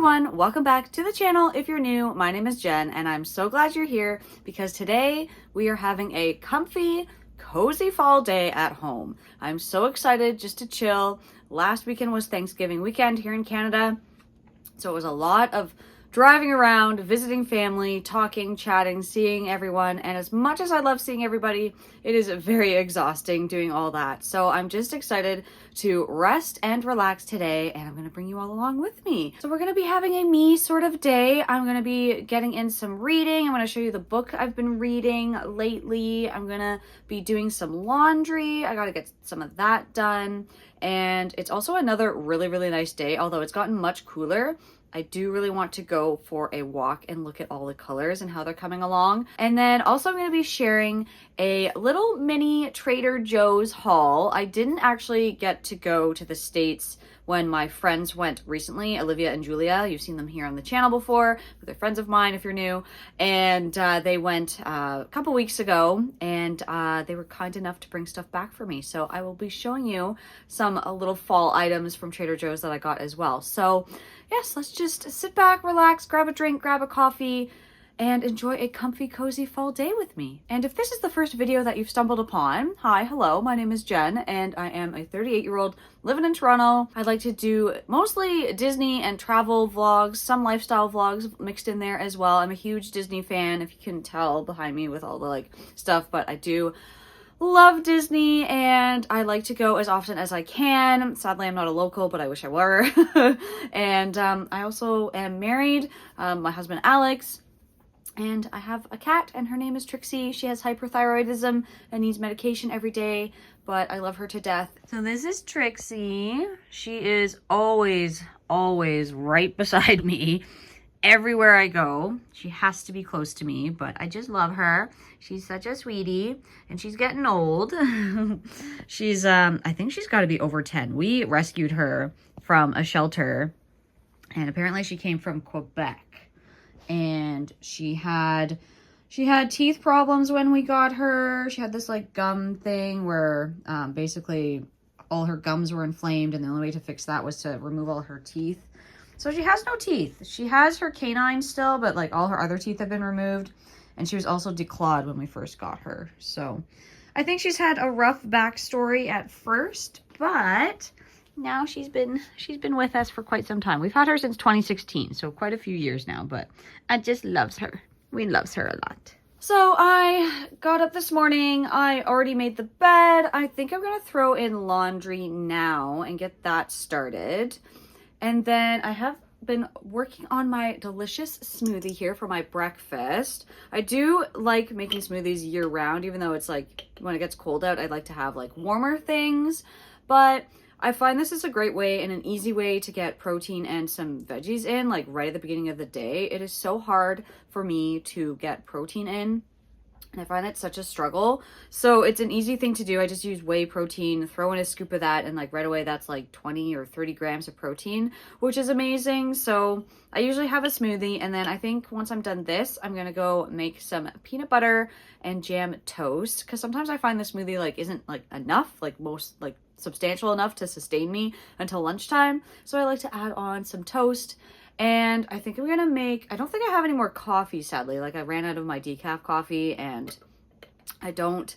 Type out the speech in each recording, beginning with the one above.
everyone, welcome back to the channel. If you're new, my name is Jen and I'm so glad you're here because today we are having a comfy, cozy fall day at home. I'm so excited just to chill. Last weekend was Thanksgiving weekend here in Canada, so it was a lot of driving around, visiting family, talking, chatting, seeing everyone. And as much as I love seeing everybody, it is very exhausting doing all that. So I'm just excited to rest and relax today, and I'm going to bring you all along with me. So we're going to be having a me sort of day. I'm going to be getting in some reading. I'm going to show you the book I've been reading lately. I'm going to be doing some laundry. I got to get some of that done. And it's also another really, really nice day, although it's gotten much cooler. I do really want to go for a walk and look at all the colors and how they're coming along. And then also I'm going to be sharing a little mini Trader Joe's haul. I didn't actually get to go to the States when my friends went recently, Olivia and Julia. You've seen them here on the channel before, but they're friends of mine if you're new. And they went a couple weeks ago, and they were kind enough to bring stuff back for me. So I will be showing you some little fall items from Trader Joe's that I got as well. So yes, let's just sit back, relax, grab a drink, grab a coffee, and enjoy a comfy, cozy fall day with me. And if this is the first video that you've stumbled upon, hi, hello, my name is Jen, and I am a 38-year-old living in Toronto. I like to do mostly Disney and travel vlogs, some lifestyle vlogs mixed in there as well. I'm a huge Disney fan, if you couldn't tell behind me with all the stuff, but I do love Disney and I like to go as often as I can. Sadly, I'm not a local, but I wish I were. And I also am married, my husband Alex, and I have a cat and her name is Trixie. She has hyperthyroidism and needs medication every day, but I love her to death. So this is Trixie. She is always right beside me. Everywhere I go, she has to be close to me, but I just love her. She's such a sweetie, and she's getting old. She's, I think she's got to be over 10. We rescued her from a shelter, and apparently she came from Quebec, and she had teeth problems when we got her. She had this gum thing where basically all her gums were inflamed, and the only way to fix that was to remove all her teeth. So she has no teeth. She has her canine still, but all her other teeth have been removed. And she was also declawed when we first got her. So I think she's had a rough backstory at first, but now she's been with us for quite some time. We've had her since 2016, so quite a few years now, but I just loves her. We loves her a lot. So I got up this morning. I already made the bed. I think I'm going to throw in laundry now and get that started. And then I have been working on my delicious smoothie here for my breakfast. I do like making smoothies year round, even though it's when it gets cold out, I like to have warmer things. But I find this is a great way and an easy way to get protein and some veggies in, right at the beginning of the day. It is so hard for me to get protein in, and I find it such a struggle. So it's an easy thing to do. I just use whey protein, throw in a scoop of that, and right away that's 20 or 30 grams of protein, which is amazing. So I usually have a smoothie, and then I think once I'm done this, I'm gonna go make some peanut butter and jam toast, because sometimes I find the smoothie isn't enough, substantial enough to sustain me until lunchtime. So I like to add on some toast. And I think I'm gonna make, I don't think I have any more coffee, sadly. I ran out of my decaf coffee, and I don't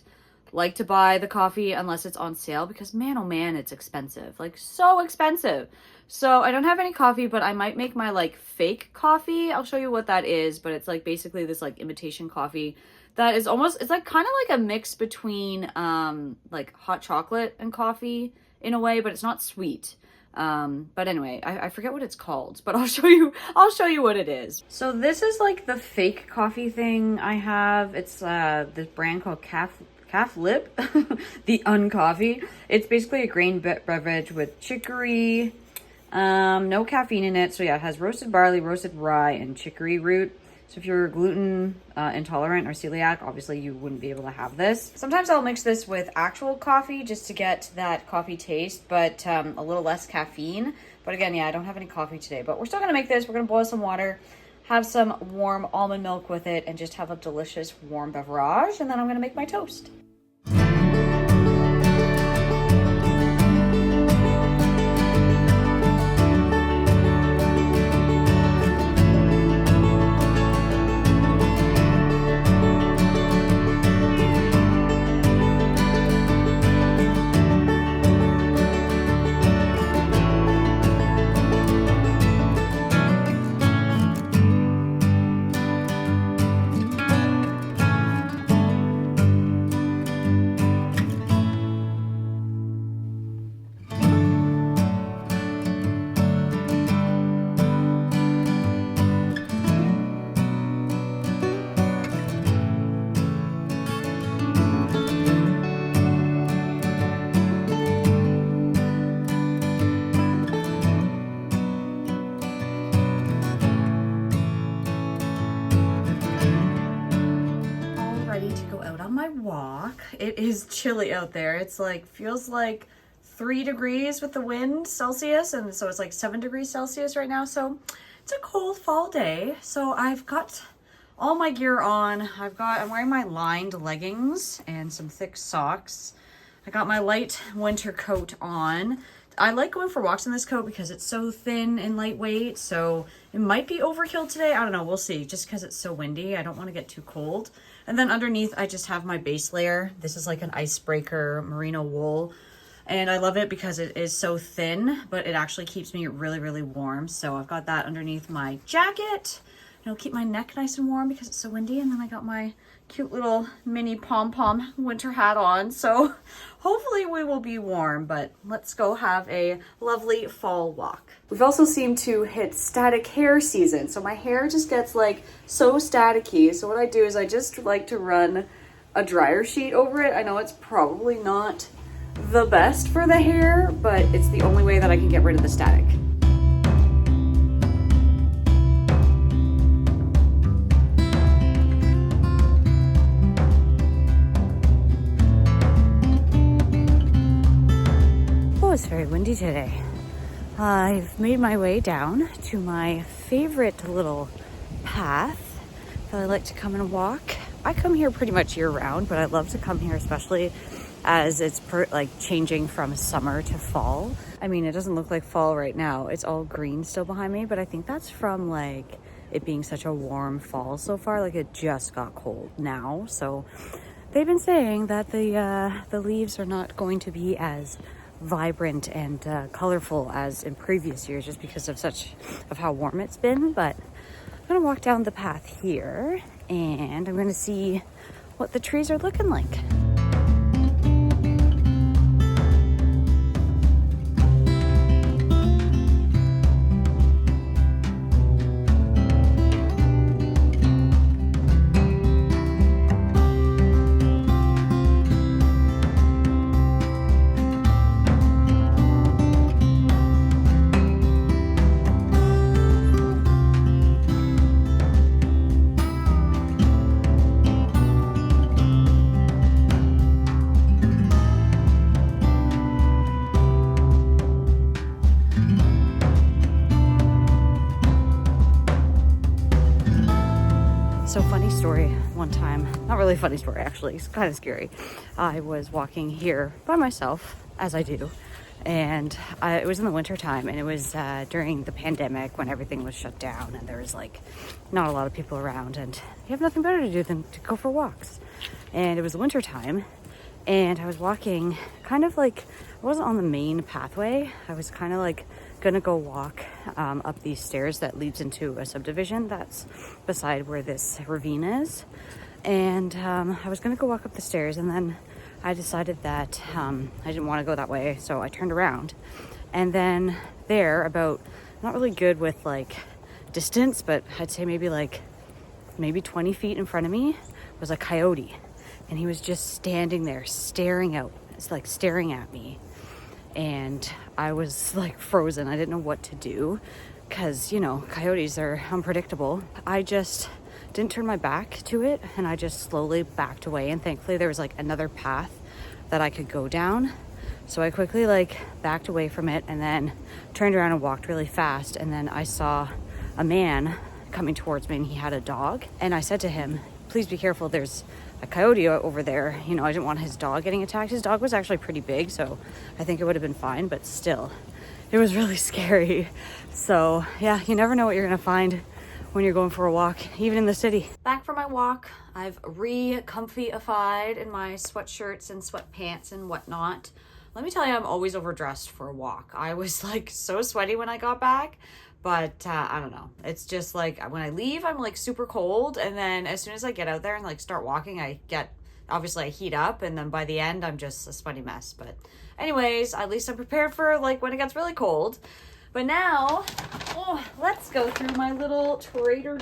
like to buy the coffee unless it's on sale because man, oh man, it's expensive, so expensive. So I don't have any coffee, but I might make my fake coffee. I'll show you what that is, but it's basically this imitation coffee that is almost, it's kind of a mix between hot chocolate and coffee in a way, but it's not sweet. But anyway, I forget what it's called, but I'll show you what it is. So this is the fake coffee thing I have. It's this brand called Calf Lip, the uncoffee. It's basically a grain beverage with chicory, no caffeine in it. So yeah, it has roasted barley, roasted rye, and chicory root. So if you're gluten intolerant or celiac, obviously you wouldn't be able to have this. Sometimes I'll mix this with actual coffee just to get that coffee taste, but a little less caffeine. But again, yeah, I don't have any coffee today, but we're still gonna make this. We're gonna boil some water, have some warm almond milk with it, and just have a delicious warm beverage. And then I'm gonna make my toast. it is chilly out there. It's like, feels like 3 degrees with the wind Celsius, and so it's like 7 degrees Celsius right now. So it's a cold fall day. So I've got all my gear on. I'm wearing my lined leggings and some thick socks. I got my light winter coat on. I like going for walks in this coat because it's so thin and lightweight, so it might be overkill today. I don't know, we'll see, just because it's so windy. I don't want to get too cold. And then underneath, I just have my base layer. This is like an icebreaker merino wool, and I love it because it is so thin, but it actually keeps me really, really warm. So I've got that underneath my jacket. It'll keep my neck nice and warm because it's so windy. And then I got my cute little mini pom-pom winter hat on. So hopefully we will be warm, but let's go have a lovely fall walk. We've also seemed to hit static hair season. So my hair just gets like so staticky. So what I do is I just like to run a dryer sheet over it. I know it's probably not the best for the hair, but it's the only way that I can get rid of the static. It's very windy today. I've made my way down to my favorite little path that I like to come and walk. I come here pretty much year round, but I love to come here especially as it's like changing from summer to fall. I mean, it doesn't look like fall right now. It's all green still behind me, but I think that's from like it being such a warm fall so far. Like it just got cold now. So they've been saying that the leaves are not going to be as vibrant and colorful as in previous years just because of how warm it's been. But I'm gonna walk down the path here and I'm gonna see what the trees are looking like. So funny story, one time, not really funny story actually, it's kind of scary. I was walking here by myself, as I do, and it was in the winter time, and it was during the pandemic when everything was shut down and there was like not a lot of people around, and you have nothing better to do than to go for walks. And it was the winter time, and I was walking kind of like, I wasn't on the main pathway, I was kind of like gonna go walk up these stairs that leads into a subdivision that's beside where this ravine is. And I was gonna go walk up the stairs, and then I decided that I didn't want to go that way, so I turned around. And then there, about, not really good with like distance, but I'd say maybe 20 feet in front of me was a coyote, and he was just standing there staring out. It's like staring at me. And I was like frozen. I didn't know what to do because, you know, coyotes are unpredictable. I just didn't turn my back to it, and I just slowly backed away. And thankfully there was like another path that I could go down. So I quickly like backed away from it and then turned around and walked really fast. And then I saw a man coming towards me, and he had a dog. And I said to him, please be careful, there's a coyote over there. You know, I didn't want his dog getting attacked. His dog was actually pretty big, so I think it would have been fine, but still, it was really scary. So yeah, you never know what you're gonna find when you're going for a walk, even in the city. Back from my walk, I've re-comfyified in my sweatshirts and sweatpants and whatnot. Let me tell you, I'm always overdressed for a walk. I was like so sweaty when I got back, but I don't know. It's just like when I leave, I'm like super cold. And then as soon as I get out there and like start walking, obviously I heat up. And then by the end, I'm just a sweaty mess. But anyways, at least I'm prepared for like when it gets really cold. But now, let's go through my little Trader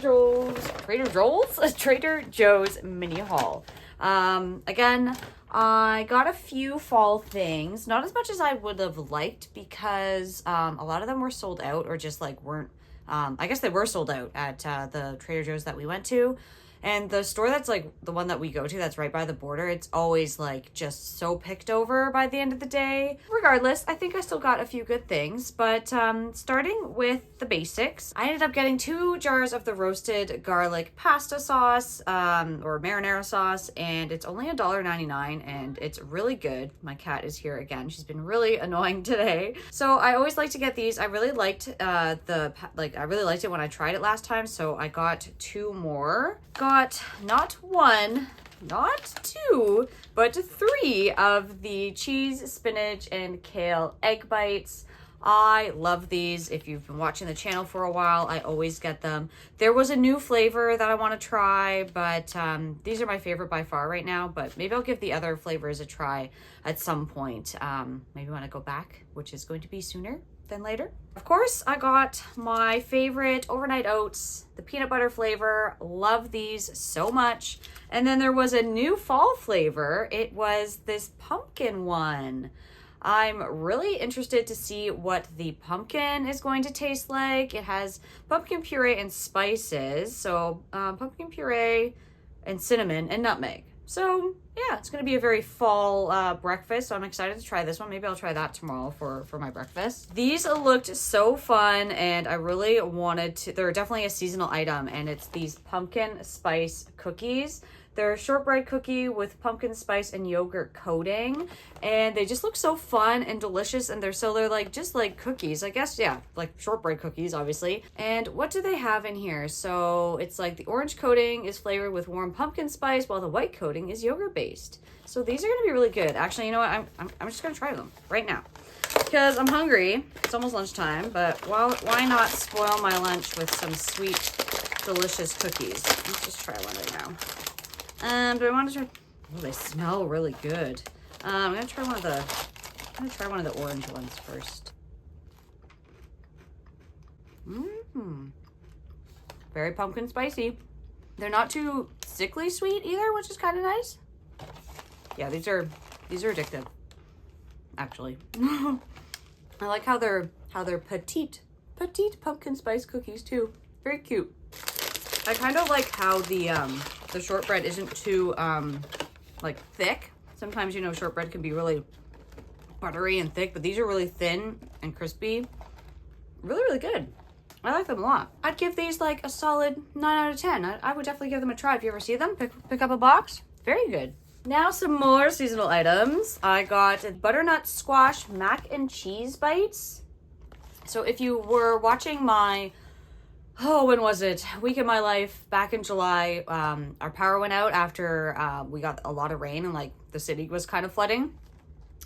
Joe's mini haul. Again, I got a few fall things, not as much as I would have liked because a lot of them were sold out or just like weren't, I guess they were sold out at the Trader Joe's that we went to. And the store that's like the one that we go to that's right by the border, it's always like just so picked over by the end of the day. Regardless, I think I still got a few good things, but starting with the basics, I ended up getting 2 jars of the roasted garlic pasta sauce or marinara sauce, and it's only $1.99 and it's really good. My cat is here again. She's been really annoying today. So I always like to get these. I really liked I really liked it when I tried it last time, so I got 2 more. Got not 1, not 2, but 3 of the cheese, spinach, and kale egg bites. I love these. If you've been watching the channel for a while, I always get them. There was a new flavor that I want to try, but these are my favorite by far right now, but maybe I'll give the other flavors a try at some point. Maybe when I go back, which is going to be sooner than later. Of course, I got my favorite overnight oats, the peanut butter flavor. Love these so much. And then there was a new fall flavor. It was this pumpkin one. I'm really interested to see what the pumpkin is going to taste like. It has pumpkin puree and spices. So pumpkin puree and cinnamon and nutmeg. So yeah, it's going to be a very fall breakfast. So I'm excited to try this one. Maybe I'll try that tomorrow for my breakfast. These looked so fun and I really wanted to, they're definitely a seasonal item, and it's these pumpkin spice cookies. They're a shortbread cookie with pumpkin spice and yogurt coating, and they just look so fun and delicious, and they're like just like cookies, I guess. Yeah, like shortbread cookies, obviously. And what do they have in here? So it's like the orange coating is flavored with warm pumpkin spice, while the white coating is yogurt based. So these are gonna be really good. Actually, you know what? I'm just gonna try them right now because I'm hungry. It's almost lunchtime, but why not spoil my lunch with some sweet, delicious cookies? Let's just try one right now. Do I want to try? Oh, they smell really good. I'm gonna try one of the orange ones first. Very pumpkin spicy. They're not too sickly sweet either, which is kind of nice. Yeah, these are addictive. Actually, I like how they're petite pumpkin spice cookies too. Very cute. I kind of like how the shortbread isn't too like thick. Sometimes, you know, shortbread can be really buttery and thick, but these are really thin and crispy. Really, really good. I like them a lot. I'd give these like a solid 9 out of 10. I would definitely give them a try. If you ever see them, pick up a box. Very good. Now some more seasonal items. I got butternut squash mac and cheese bites. So if you were watching my when was it? Week in my life back in July, our power went out after we got a lot of rain and like the city was kind of flooding.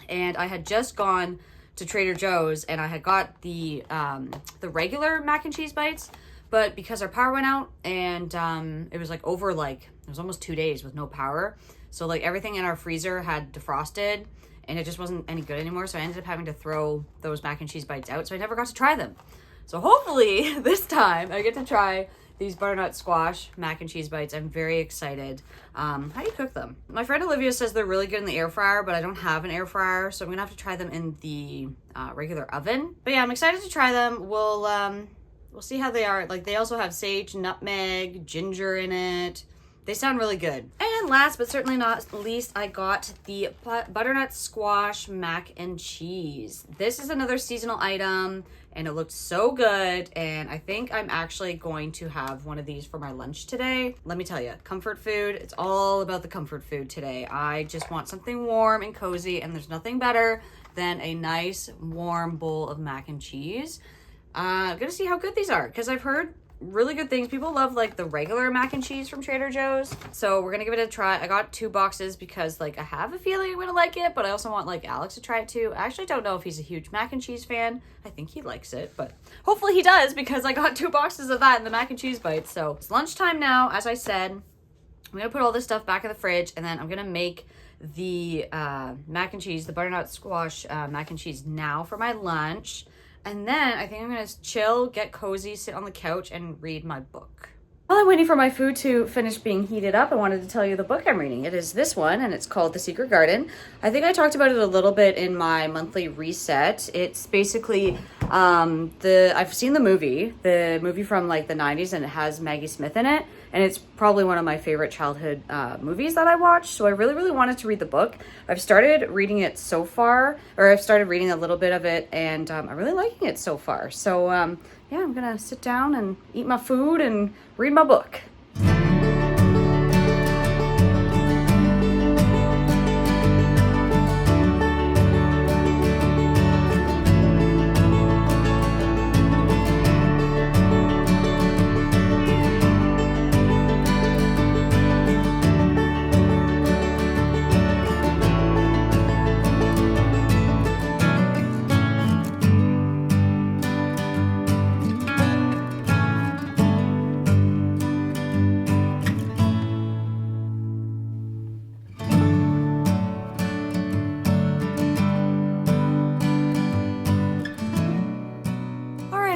And I had just gone to Trader Joe's and I had got the regular mac and cheese bites, but because our power went out and it was like over it was almost 2 days with no power. So like everything in our freezer had defrosted and it just wasn't any good anymore. So I ended up having to throw those mac and cheese bites out. So I never got to try them. So hopefully this time I get to try these butternut squash mac and cheese bites. I'm very excited. How do you cook them? My friend Olivia says they're really good in the air fryer, but I don't have an air fryer, so I'm gonna have to try them in the regular oven. But yeah, I'm excited to try them. We'll see how they are. Like they also have sage, nutmeg, ginger in it. They sound really good. And last but certainly not least, I got the butternut squash mac and cheese. This is another seasonal item and it looked so good. And I think I'm actually going to have one of these for my lunch today. Let me tell you, comfort food, it's all about the comfort food today. I just want something warm and cozy, and there's nothing better than a nice warm bowl of mac and cheese. I'm gonna see how good these are because I've heard really good things. People love like the regular mac and cheese from Trader Joe's, so we're gonna give it a try. I got 2 boxes because like I have a feeling I'm gonna like it, but I also want like Alex to try it too. I actually don't know if he's a huge mac and cheese fan. I think he likes it, but hopefully he does because I got 2 boxes of that and the mac and cheese bites. So it's lunchtime now. As I said, I'm gonna put all this stuff back in the fridge and then I'm gonna make the mac and cheese, the butternut squash mac and cheese now for my lunch. And then I think I'm gonna chill, get cozy, sit on the couch, and read my book. While I'm waiting for my food to finish being heated up, I wanted to tell you the book I'm reading. It is this one, and it's called The Secret Garden. I think I talked about it a little bit in my monthly reset. It's basically, I've seen the movie from like the 90s, and it has Maggie Smith in it. and it's probably one of my favorite childhood movies that I watched. So I really, really wanted to read the book. I've started reading it so far, or I've started reading a little bit of it, and I'm really liking it so far. So yeah, I'm gonna sit down and eat my food and read my book.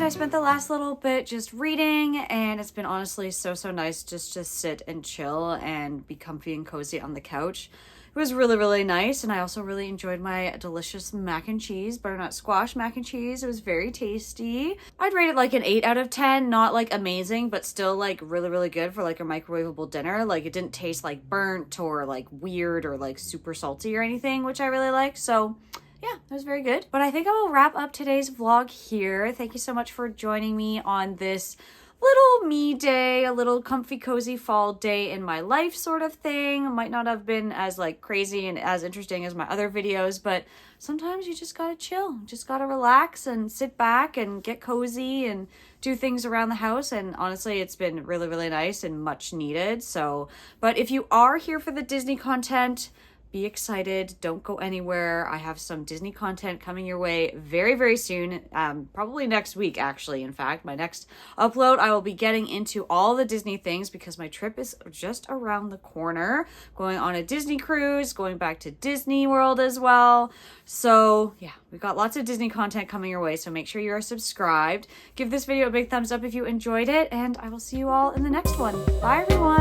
I spent the last little bit just reading, and it's been honestly so nice just to sit and chill and be comfy and cozy on the couch. It was really, really nice, and I also really enjoyed my delicious mac and cheese, butternut squash mac and cheese. It was very tasty. I'd rate it like an 8 out of 10, not like amazing, but still like really, really good for like a microwavable dinner. Like it didn't taste like burnt or like weird or like super salty or anything, which I really liked. So yeah, it was very good. But I think I will wrap up today's vlog here. Thank you so much for joining me on this little me day, a little comfy, cozy fall day in my life sort of thing. Might not have been as like crazy and as interesting as my other videos, but sometimes you just gotta chill. Just gotta relax and sit back and get cozy and do things around the house. And honestly, it's been really, really nice and much needed. So, but if you are here for the Disney content, be excited. Don't go anywhere. I have some Disney content coming your way very, very soon. Probably next week, actually. In fact, my next upload, I will be getting into all the Disney things because my trip is just around the corner. Going on a Disney cruise, going back to Disney World as well. So yeah, we've got lots of Disney content coming your way. So make sure you are subscribed. Give this video a big thumbs up if you enjoyed it, and I will see you all in the next one. Bye, everyone.